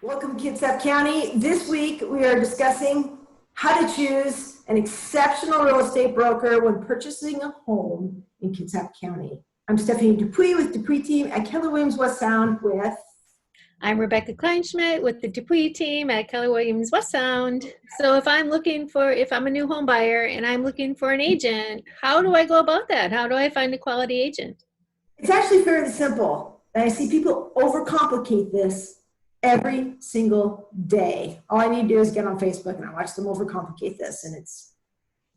Welcome to Kitsap County. This week we are discussing how to choose an exceptional real estate broker when purchasing a home in Kitsap County. I'm Stephanie Dupuis with Dupuis team at Keller Williams West Sound with... I'm Rebecca Kleinschmidt with the Dupuis team at Keller Williams West Sound. So if I'm a new home buyer and I'm looking for an agent, how do I go about that? How do I find a quality agent? It's actually fairly simple. And I see people overcomplicate this every single day. All I need to do is get on Facebook and I watch them overcomplicate this, and it's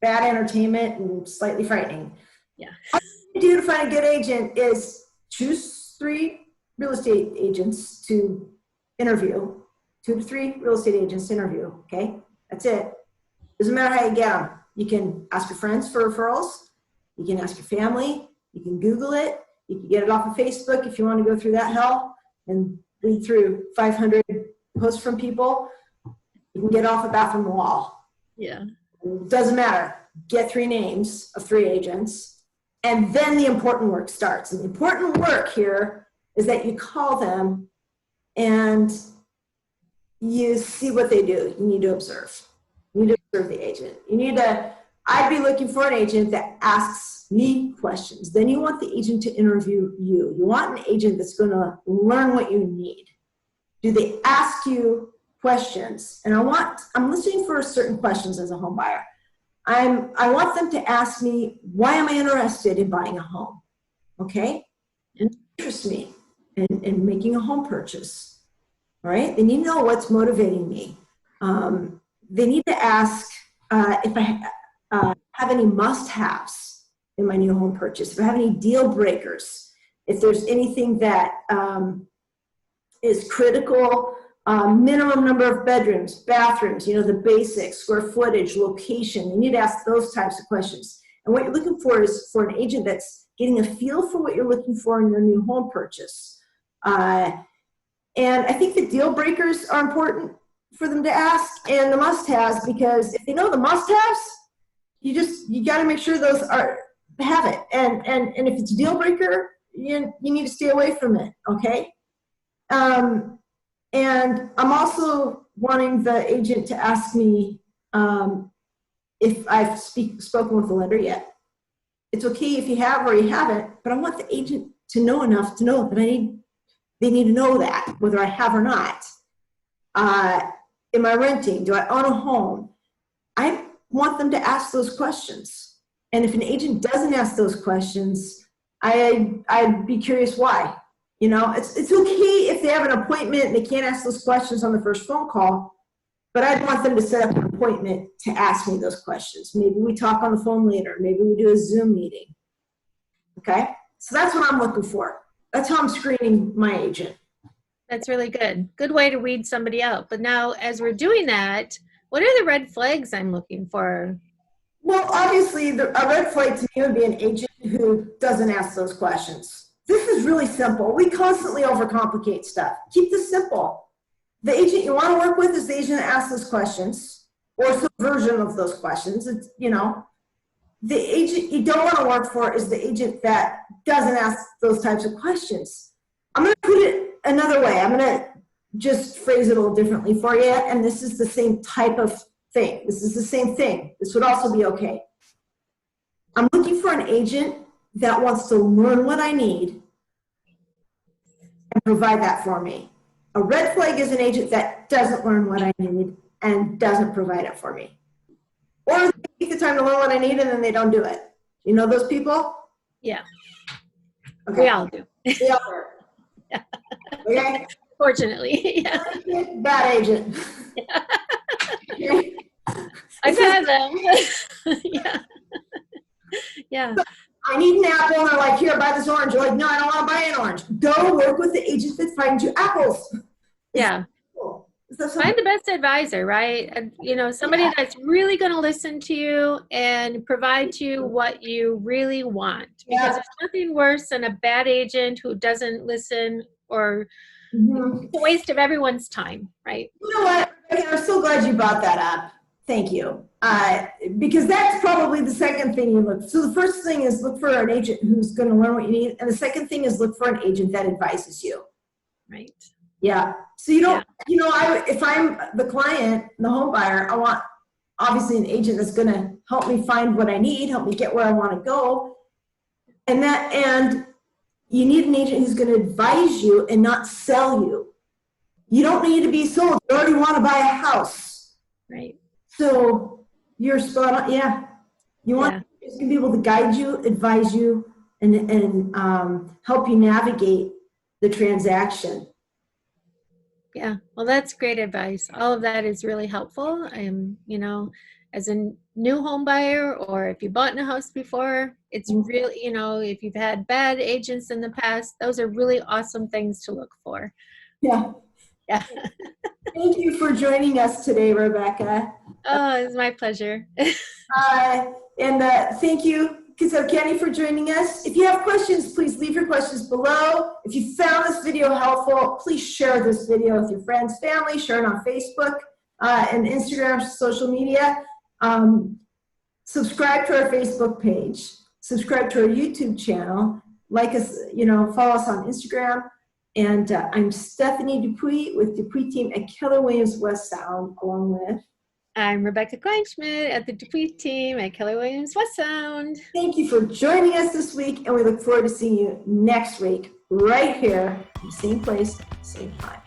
bad entertainment and slightly frightening. Yeah. All you do to find a good agent is choose 3 real estate agents to interview, 2 to 3 real estate agents to interview. Okay, that's it. Doesn't matter how you get them. You can ask your friends for referrals. You can ask your family. You can Google it. You can get it off of Facebook if you want to go through that hell and read through 500 posts from people. You can get off a bathroom wall. Yeah. It doesn't matter. Get 3 names of 3 agents, and then the important work starts. And the important work here is that you call them and you see what they do. You need to observe. You need to observe the agent. I'd be looking for an agent that asks me questions. Then you want the agent to interview you. You want an agent that's going to learn what you need. Do they ask you questions? And I'm listening for certain questions as a home buyer. I want them to ask me, why am I interested in buying a home? Okay? And interest me in making a home purchase. All right? They need to know what's motivating me. They need to ask if I have any must-haves in my new home purchase, if I have any deal breakers, if there's anything that is critical, minimum number of bedrooms, bathrooms, the basics, square footage, location. You need to ask those types of questions. And what you're looking for is for an agent that's getting a feel for what you're looking for in your new home purchase. And I think the deal breakers are important for them to ask, and the must-haves, because if they know the must-haves, you got to make sure those have it. And if it's a deal breaker, you need to stay away from it. Okay. And I'm also wanting the agent to ask me if I've spoken with the lender yet. It's okay if you have or you haven't, but I want the agent to know enough to know that they need to know that, whether I have or not. Am I renting? Do I own a home? I want them to ask those questions. And if an agent doesn't ask those questions, I'd be curious why. It's okay if they have an appointment and they can't ask those questions on the first phone call, but I'd want them to set up an appointment to ask me those questions. Maybe we talk on the phone later. Maybe we do a Zoom meeting. Okay? So that's what I'm looking for. That's how I'm screening my agent. That's really good. Good way to weed somebody out. But now, as we're doing that, what are the red flags I'm looking for? Well, obviously, a red flag to me would be an agent who doesn't ask those questions. This is really simple. We constantly overcomplicate stuff. Keep this simple. The agent you want to work with is the agent that asks those questions, or some version of those questions. It's, the agent you don't want to work for is the agent that doesn't ask those types of questions. I'm going to put it another way. I'm going to just phrase it a little differently for you, and this is the same type of thing. This is the same thing. This would also be okay. I'm looking for an agent that wants to learn what I need and provide that for me. A red flag is an agent that doesn't learn what I need and doesn't provide it for me. Or they take the time to learn what I need and then they don't do it. You know those people? Yeah. Okay. We all do. We all do. Yeah. Okay? Fortunately. Yeah. Bad agent. Yeah. I've had them. Yeah. Yeah. I need an apple, and they're like, here, buy this orange. You're like, no, I don't want to buy an orange. Go work with the agent that finds you apples. Yeah. Find the best advisor, right? And, somebody that's really going to listen to you and provide you what you really want. Because there's nothing worse than a bad agent who doesn't listen, or it's a waste of everyone's time, right? You know what? I'm so glad you brought that up. Thank you. Because that's probably the second thing you look for. So the first thing is look for an agent who's going to learn what you need. And the second thing is look for an agent that advises you. Right. Yeah. So if I'm the client, the home buyer, I want obviously an agent that's going to help me find what I need, help me get where I want to go. And you need an agent who's going to advise you and not sell you. You don't need to be sold. You already want to buy a house. Right. So you're spot on. Yeah. You want to be able to guide you, advise you, and help you navigate the transaction. Yeah, well, that's great advice. All of that is really helpful. As a new home buyer, or if you bought in a house before, it's really, if you've had bad agents in the past, those are really awesome things to look for. Yeah. Yeah. Thank you for joining us today, Rebecca. Oh, it's my pleasure. And thank you, Kitsap County, for joining us. If you have questions, please leave your questions below. If you found this video helpful, please share this video with your friends, family, share it on Facebook and Instagram, social media. Subscribe to our Facebook page, subscribe to our YouTube channel, like us, follow us on Instagram. And I'm Stephanie Dupuis with Dupuis team at Keller Williams West Sound, along with I'm Rebecca Kleinschmidt at the Dupuis team at Keller Williams West Sound. Thank you for joining us this week, and we look forward to seeing you next week right here, same place, same time.